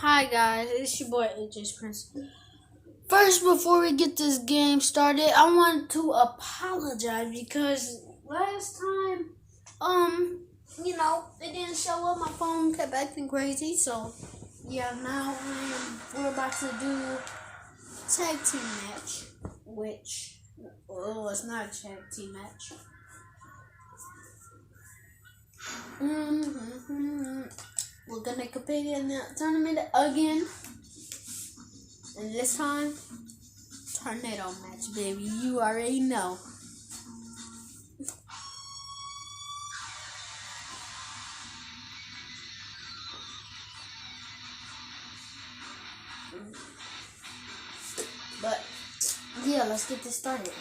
Hi guys, it's your boy AJ Prince. First, before we get this game started, I want to apologize because last time, it didn't show up. My phone kept acting crazy, so yeah. Now we're about to do tag team match, which it's not a tag team match. We're gonna compete in the tournament again. And this time, tornado match, baby. You already know. But, yeah, let's get this started.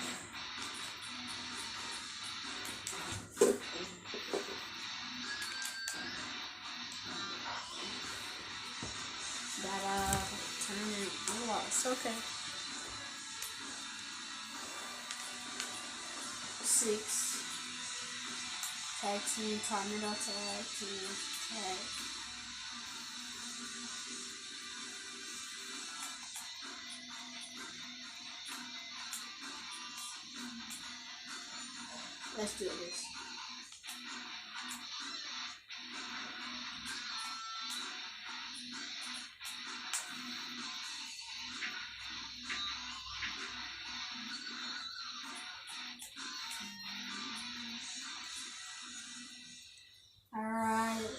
That, tournament, I lost. Okay. 6. Tag team, tornado tag team, tag. Let's do this. Alright.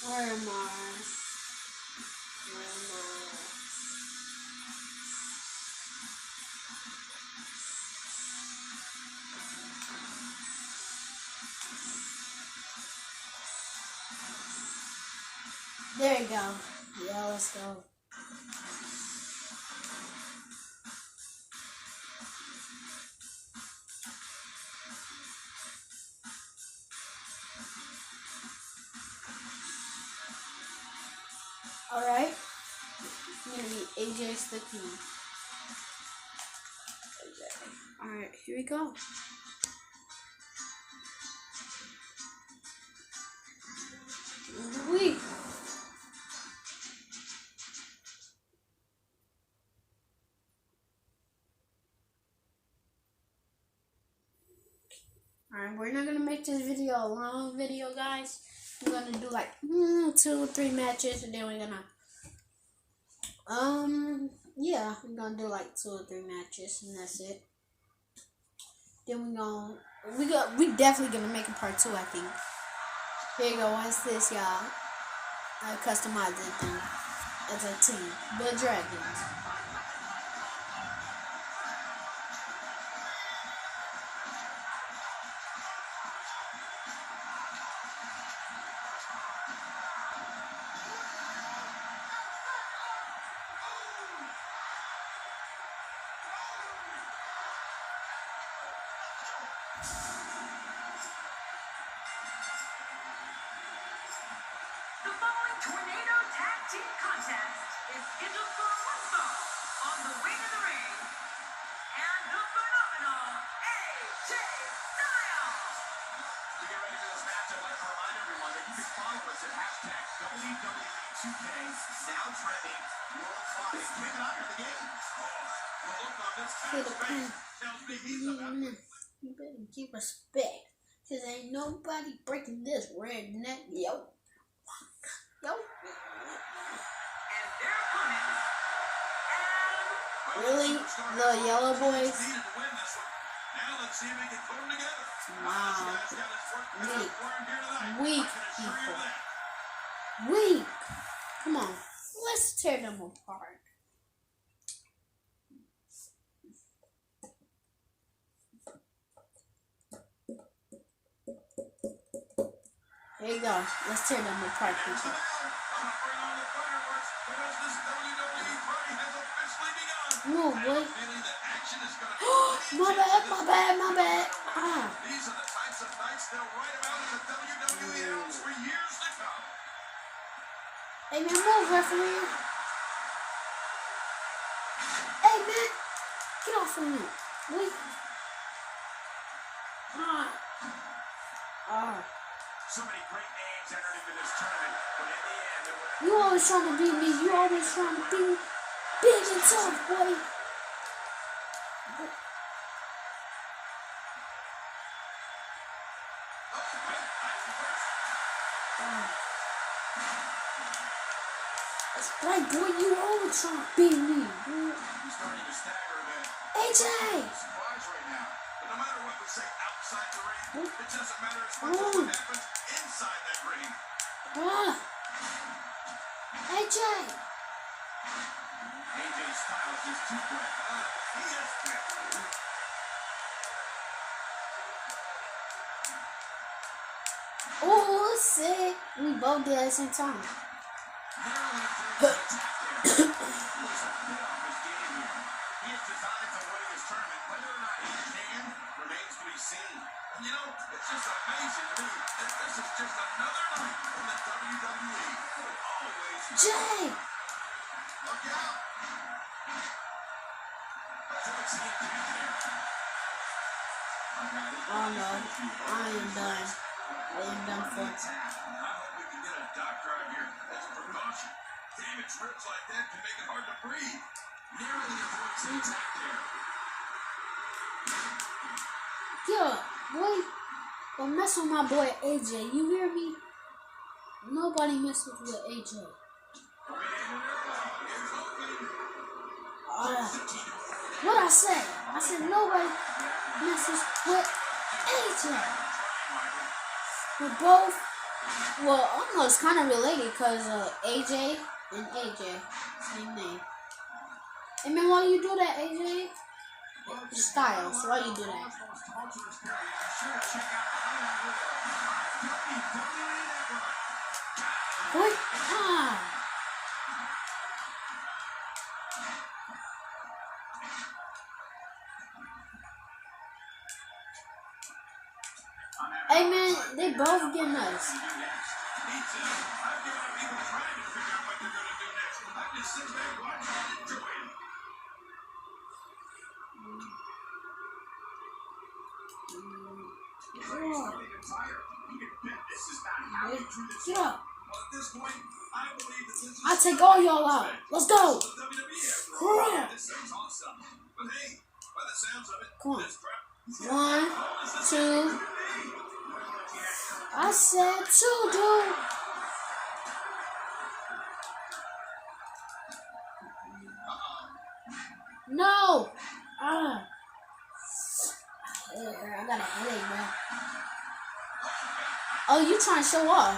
Where am I? There you go. Yeah, let's go. Alright. I'm gonna be AJ Sticky. Alright, here we go. Wee. Alright, we're not gonna make this video a long video, guys. We're gonna do like 2 or 3 matches, and then we're gonna we're gonna do like 2 or 3 matches, and that's it. Then we definitely gonna make a part 2, I think. Here you go. What's this, y'all? I customized it as a team, the Dragons. The following tornado tag team contest is scheduled for one fall on the way to the ring, and the phenomenal AJ Styles. To get ready for this match, I'd like to remind everyone that you can follow us at hashtag WWE2K, now trending worldwide. Keep an eye on the game. The look on this guy's face tells me he's about to... You better give respect, cause ain't nobody breaking this redneck. Yo. And their opponents, Really? The yellow boys? Now let's see if we can put them together. Wow. Weak. Weak people. Weak. Come on. Let's tear them apart. There you go. Let's tear them apart, people. Move, boy. My bad. they'll write about in the WWE annals for years to come. Hey man, move, referee. Hey man, get off of me. Wait. So many great names entered into this tournament, but in the end, it was... You always trying to beat me. You always trying to beat me. Big and tough, boy. That's right, boy. You always trying to beat me. He's starting to stagger a bit. AJ! Surprise right now. But no matter what we say outside the ring, it doesn't matter as much as what happens inside that ring. AJ! AJ's style is just too quick. He is quick. Oh, sick. We both did at the same time. He is designed to win this tournament. Whether or not he can remains to be seen. And you know, it's just amazing to me that this is just another night in the WWE. Always. Jay! Look out! Towards the impact there. Oh no, I am done. I am done for. I hope we can get a doctor out here as a precaution. Damaged ribs like that can make it hard to breathe. Narrowly avoids the attack there. Yeah, boy. Don't mess with my boy AJ. You hear me? Nobody mess with AJ. What I say? I said nobody messes with AJ. We're both, well, almost kind of related because AJ and AJ, same name. And man, why you do that, AJ? Styles, why you do that? What? Hey man, they both getting us. Get up. I take all y'all out. Let's go. Come on. 1, 2. I said 2, dude. No. I got a headache, bro. Oh, you trying to show off?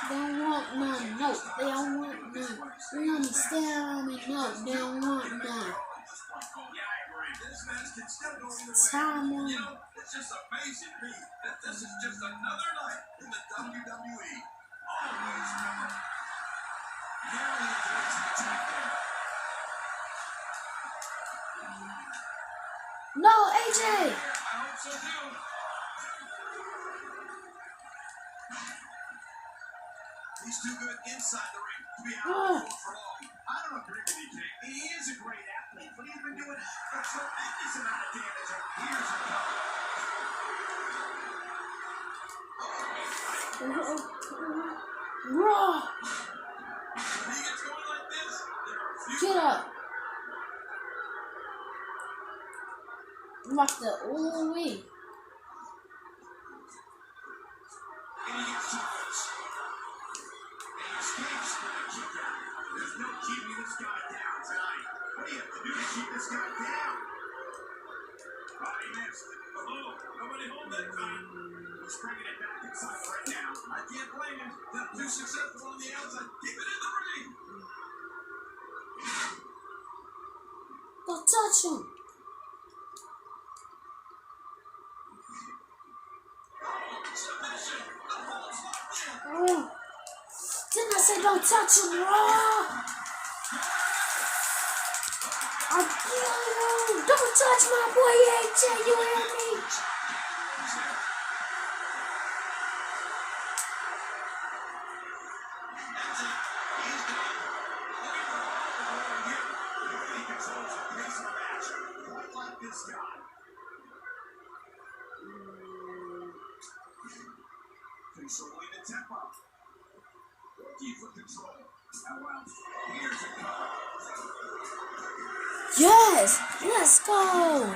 They don't want none. No, they don't want none. They understand me. No, they don't want none. Time on. It's just amazing to me that this is just another night in the WWE. Always remember. Narrowly avoids the attack there. No, AJ! I hope so too. He's too good inside the ring to be out for long. I don't agree with you, Jake. He is a great athlete, but he's been doing a tremendous amount of damage over years ago. Raw! When he gets going like this, there are few. Get up! I'm about to, ooh wee. And he gets too close. And he escapes with a kicker. There's no keeping this guy down tonight. What do you have to do to keep this guy down? Oh, he missed. Oh, nobody home that time. He's bringing it back inside right now. I can't blame him. Not too successful on the outside. Keep it in the ring. Don't touch him. Submission. The hole's locked in. Oh. Didn't I say don't touch him, Raw? I'll kill you. Don't touch my boy AJ, you hear me? controlling the tempo. Rookie for control. Now out. Here's a cover. Yes! Let's go!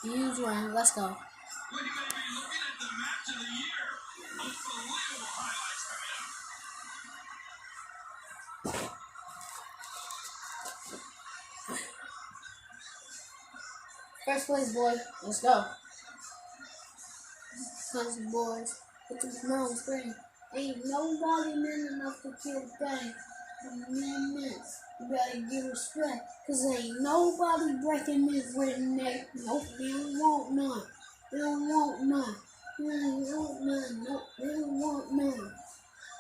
Huge one. Let's go. Well, you may be looking at the match of the year. Unbelievable highlights coming up. First place, boy. Let's go. Country boys. Put the snow on screen. Ain't nobody man enough to kill the game. Man, you gotta give respect. Cause ain't nobody breaking this written neck. Nope, they don't want none. They don't want none. They don't want none. Nope, they don't want none.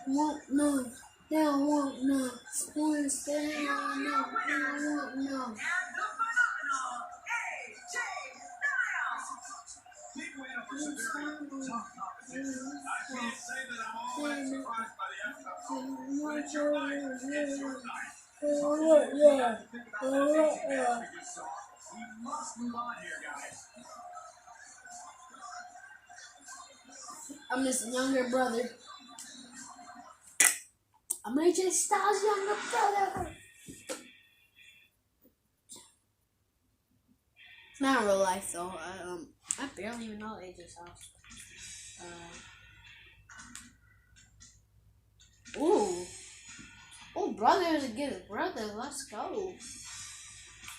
Want none. They don't want none. They don't stand on none. They don't want none. And the phenomenal AJ Styles. Big win over some very tough competition. I can't say that I'm all that surprised by the outcome. But it's your night. It's your night. Yeah. We must move on here, guys. I'm his younger brother. I'm AJ Styles' younger brother. It's not in real life though. I barely even know AJ Styles. Oh, brother to get his brother. Let's go.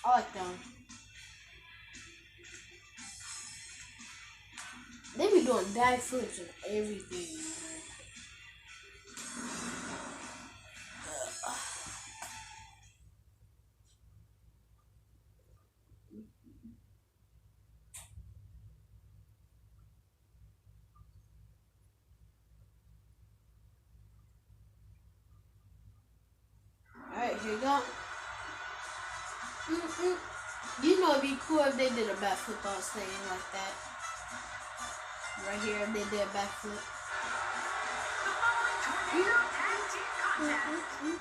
I like them. They be doing backflips and everything. Alright, here you go. You know it'd be cool if they did a backflip on stage like that. Right here, if they did a backflip. The following tornado tag team contest.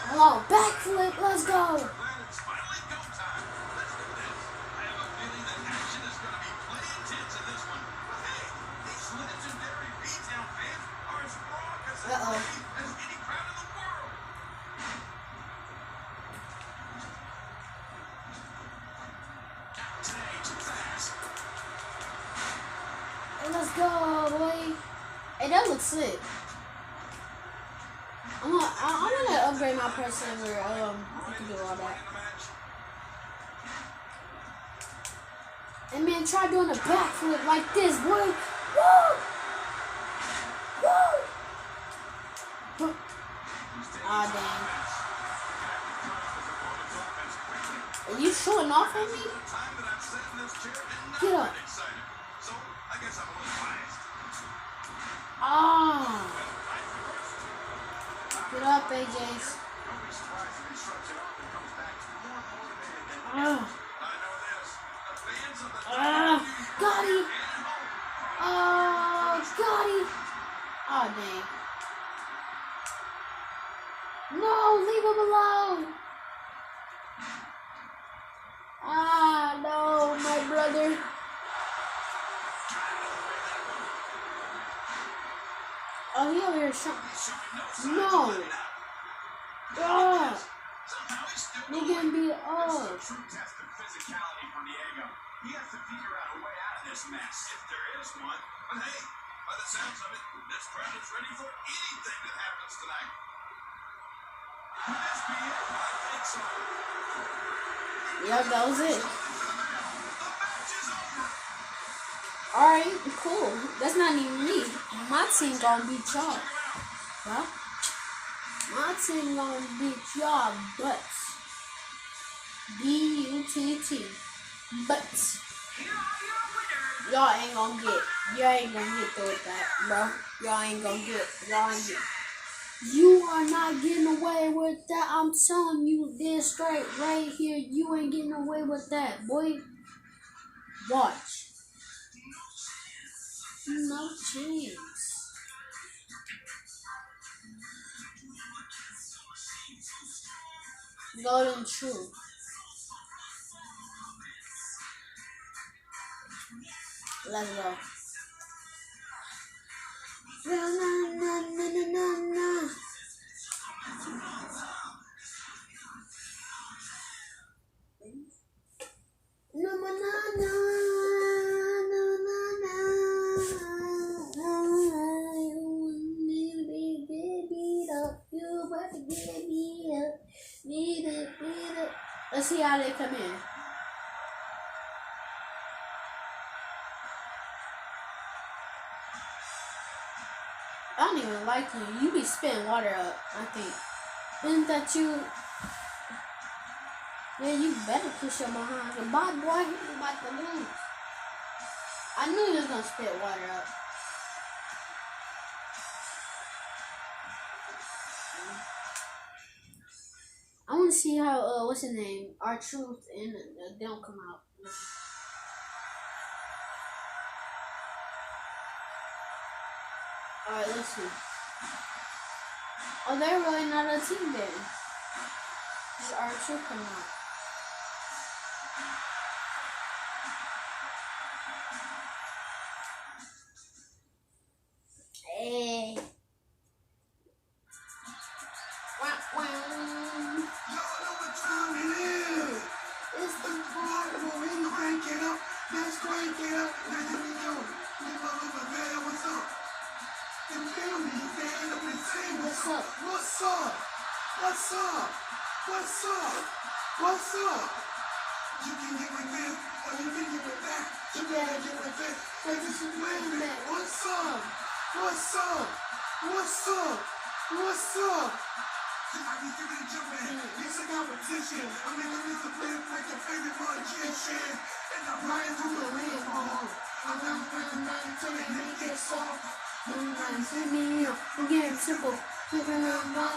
Come on, backflip, let's go. Glad it's finally go time. Let's do this. I have a feeling that action is going to be plenty intense in this one. But hey, these legendary B-Town fans are as raw as any crowd in the world. Today, too fast. Hey, let's go, boy. Hey, that looks sick. I'm gonna upgrade my person where I can do all that. And man, try doing a backflip like this, boy. Woo! Woo! Ah, dang. Are you showing off at me? Get up. Ah. Get up, AJ's. Got him. Oh, got him. Oh, dang. No, leave him alone. Ah, no, my brother. Oh, he over here shot. No. God. They're getting beat up. True test of physicality for Diego. He has to figure out a way out of this mess, if there is one. But hey, by the sounds of it, this crowd is ready for anything that happens tonight. Could this be it? I think so. Yeah, that was it. The match is over. Alright, cool. That's not even me. My team gonna beat y'all. Well, my team gonna beat y'all butts. B-U-T-T. Butts. Y'all ain't gonna get through with that, bro. Y'all ain't get. You are not getting away with that. I'm telling you this right here. You ain't getting away with that, boy. Watch. No chance. Golden True. Let's go. Na na na na na na. Na na na na na na. You get beat up. You about to get beat up. Beat up. Let's see how they come in. I don't even like you. You be spitting water up, I think. Isn't that you? Yeah, you better push your behind. Goodbye, boy. You about to lose. I knew you was gonna spit water up. I want to see how, what's his name? R-Truth and they don't come out. Alright, let's see. Oh, they're really not a team then. This is R-Truth coming out. Hey. Wow, wow. It's the part where we crank it up. Let's crank it up. Let me know. What's up? What's up? What's up? What's up? What's up? What's up? You can get with this, or you can get with that. You better get with this. Like this is way back. What's up? What's up? What's up? What's up? You might be thinking of jumping. It's a competition. I mean, there is a play like your favorite magician. And I'm riding through the rainbow. I'm not running out until they make it soft. See me, I'm getting simple. Looking at my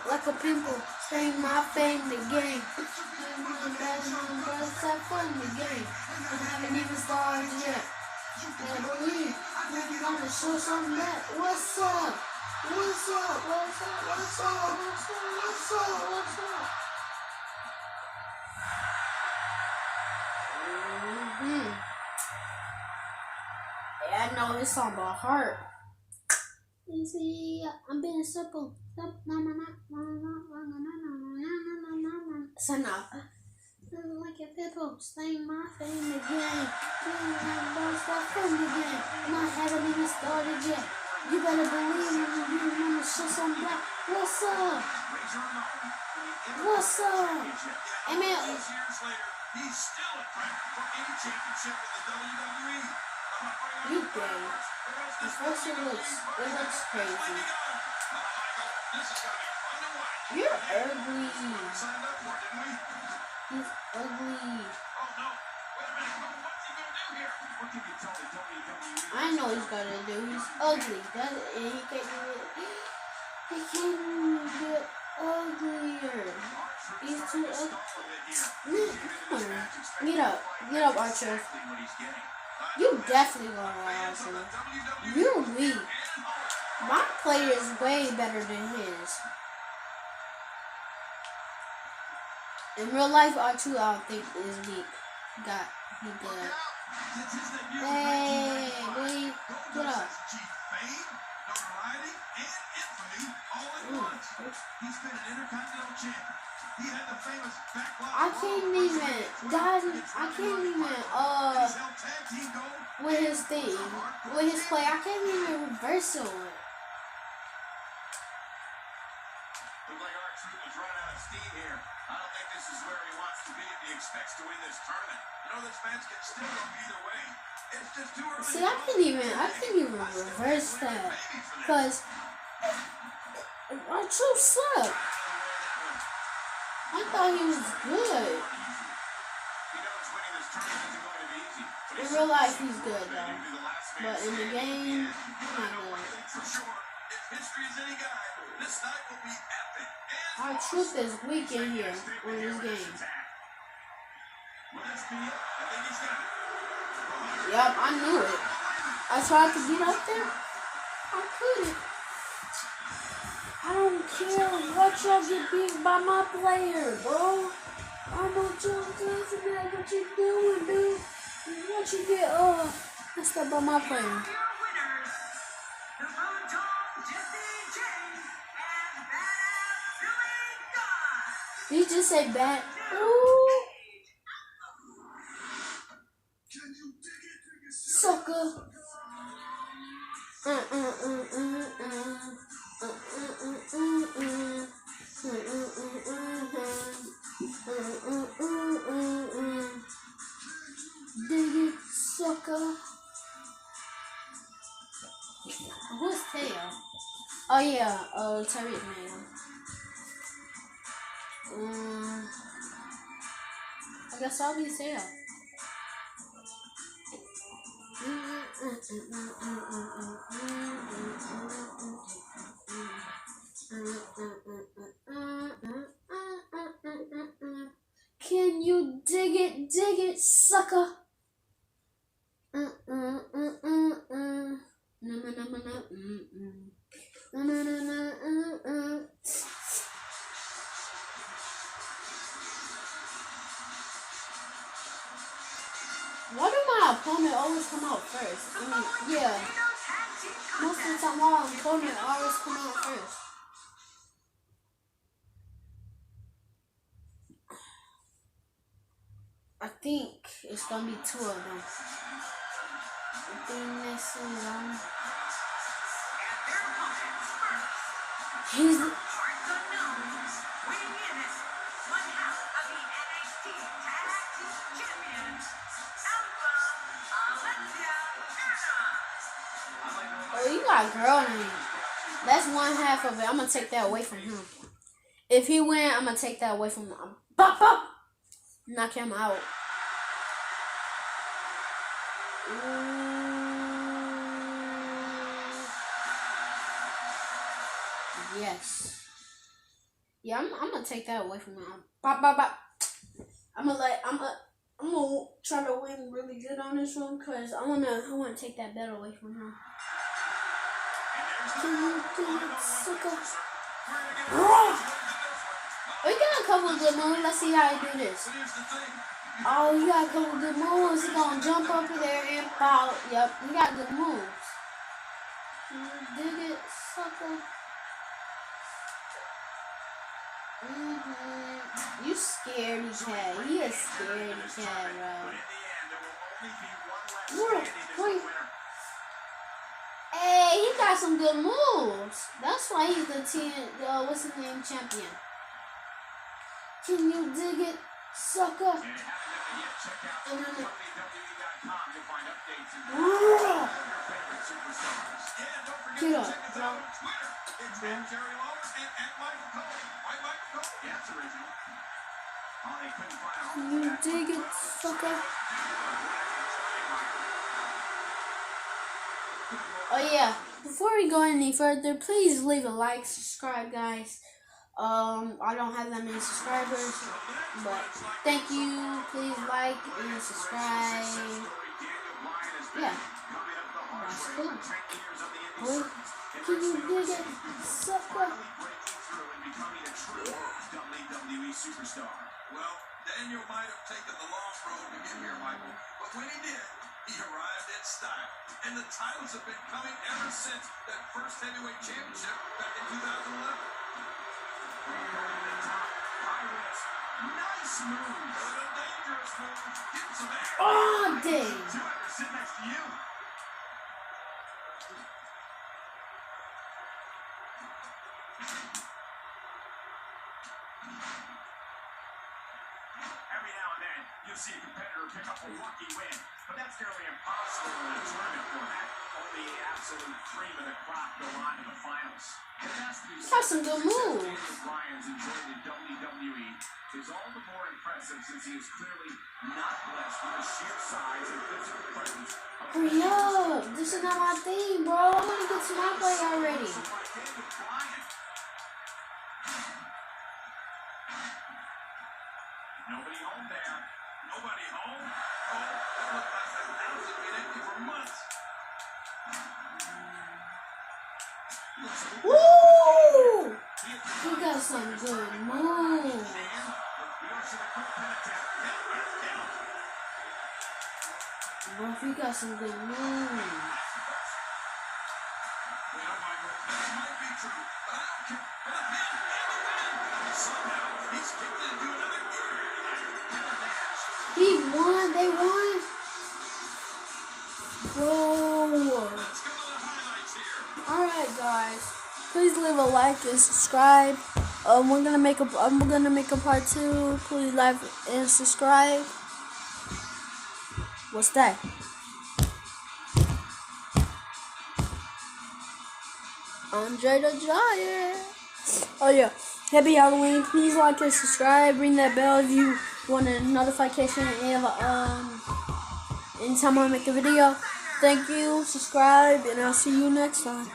like a pimple. Staying my fame the game. I'm running back on brothers have fun the game. I haven't even started yet. You better believe I think you're gonna show something back. What's up? What's up? What's up? What's up? What's up? What's up? What's up? Yeah, I know this song by heart. You see, I'm being simple. So now, like a people, staying my fame again. Stop from the game. I haven't even started yet. You better believe me, you want to show some back. What's up? What's up? Hey man. Years later, he's still a threat for any championship in the WWE. You gay. His first it looks crazy. You're ugly. He's ugly. I know he's gonna do. He's ugly. And he can't do it. He can't get uglier. He's too ugly. Come on. Get up, Archer. You definitely gonna Archer. You're weak. My player is way better than his. In real life, R2 I don't think is weak. He good. Hey, boy, get up. I can't even, with his thing, with his play, I can't even reverse it. Looks like our troop is running out of steam here. I don't think this is where he wants to be if he expects to win this tournament. You know, this match can still go either way. It's just too early. See, I can't even reverse that, cause our troop sucked. I thought he was good. In real life, he's good though, but in the game, he's not good. history is any guide, this night will be epic. And Our truth is weak in here on this game. will this be it? I think he's got it. Yup, I knew it. I tried to get up there. I couldn't. I don't care what y'all get beat by my player, bro. I'm not y'all dancing at what you doing, dude. What you get messed up by my player. Your winners, the Bulldog Jesse James and Badass Billy Gunn. Did you just say bad? Ooh, sucker. Dig it, sucker. Who's Tail? Oh yeah, Terry Man. I guess I'll be Tail. Can you dig it, sucker? Why do my opponent always come out first? I mean, yeah. Most of the time, my opponent always come out first. I think it's gonna be two of them. I think this is he's Parts unknown, weighing in at one half of the NXT Tag Team Champions, Alpha Alexia Anna. oh, you got a girl name. That's one half of it. I'm gonna take that away from him. If he win, I'm gonna take that away from him. Bop bop. Knock him out. Yes. Yeah, I'm gonna take that away from him. Bop bop bop. I'm gonna try to win really good on this one because I wanna take that belt away from him. Can you do it, sucker? We got a couple of good moves. Let's see how he do this. Oh, he got a couple of good moves. He gonna jump up there and fall. Yep, he got good moves. Dig it, sucker. You scaredy cat. He a scaredy cat, bro. Wait. Hey, he got some good moves. That's why he's the what's his name, champion. Can you dig it, sucker? Get up, bro. Can you dig it, sucker? Oh yeah, before we go any further, please leave a like, subscribe, guys. I don't have that many subscribers, but thank you. Please like and subscribe. Yeah, that's cool. Boy, can you dig it, sucker? WWE superstar. Well, Daniel might have taken the long road to get here, Michael, but when he did, he arrived in style. And the titles have been coming ever since that first heavyweight championship back in 2011. Nice move. But a dangerous move. Get some action. Oh, dang. Whoever sit next to you. Every now and then, you'll see a competitor pick up a lucky win, but that's nearly impossible in a tournament format. Only the absolute cream of the crop go on to the finals. It has to be Got some good moves. Daniel Bryan's enjoying the WWE is all the more impressive since he is clearly not blessed with the sheer size and physical presence of Hurry up. This is not my thing, bro. I want to get to my play already. stand with Brian. Nobody home there. Nobody home. Oh, that looked like 1,000 been empty for months. Woo! He got some good moves. Bro, he got some good moves. He won. They won. Bro. Alright, guys. Please leave a like and subscribe. I'm gonna make a part 2. Please like and subscribe. What's that? Andre the Giant. Oh yeah. Happy Halloween. Please like and subscribe. Ring that bell if you want a notification anytime I make a video. Thank you. Subscribe and I'll see you next time.